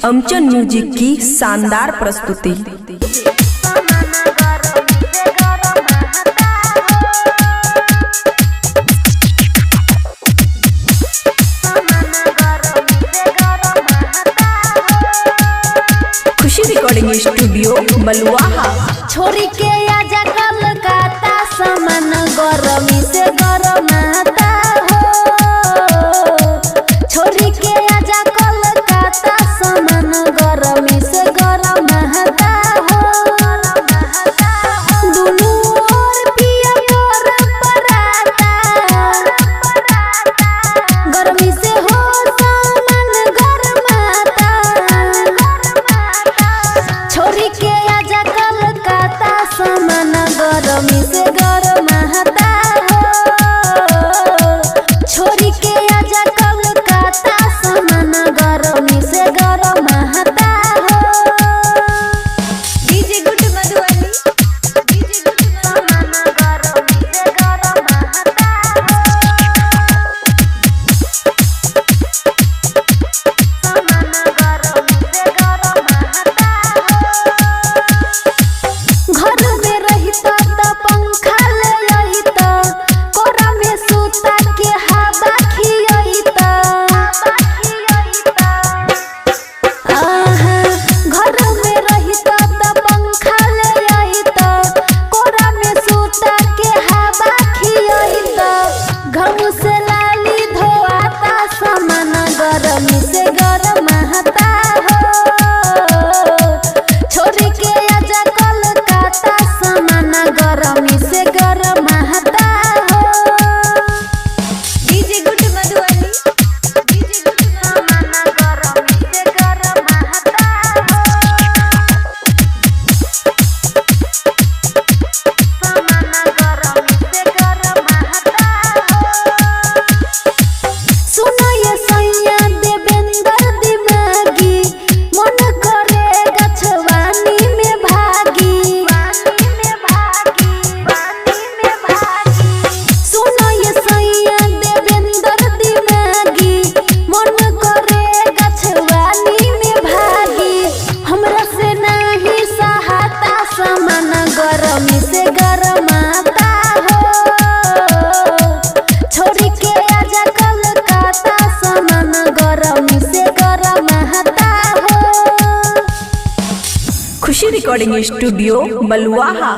अमचन music की शानदार प्रस्तुति। खुशी रिकॉर्डिंग स्टूडियो बलुआहा। छोरी के आजा कलकत्ता सामान गरमी से गरमाता हो। छोरी के आजा कलकत्ता सामान गरमी से गरमाता हो। दुनू ओर पिया पर पराता गरमी से हो सामान गरमाता। छोरी के आजा कलकत्ता सामान गरमी से गरमाता हो। छोरी के आजा कलकत्ता सामान गरमी से गरमाता हो। डीजे गुड मधुबनी सामान गरमी से गरमाता हो। सामान गरमी से गरमाता हो। घर में रहिता त पंखा ले आइता कोरा में सूता के हवा खियाइता। घर में रहिता त पंखा ले आइता कोरा में सूता के हवा खियाइता। घम से लाली धोआता सामान गरमी से गरमाता हो। छोरी के आजा कलकत्ता सामान गरमी से गरमाता हो। डीजे गुड मधुबनी सामान गरमी से गरमाता हो। सामान गरमी से गरमाता हो। सुनो ये सैया देवेंद्र दिमागी मन करे गछवानी में भागी। सुनो ये सैया देवेंद्र दिमागी मन करे गछवानी में भागी। हमरा से नहीं सहाता सामान गरमी से गरमाता हो। छोरी के आजा कलकत्ता सामान गरमी से गरमाता हो। खुशी रिकॉर्डिंग स्टूडियो बलुआहा।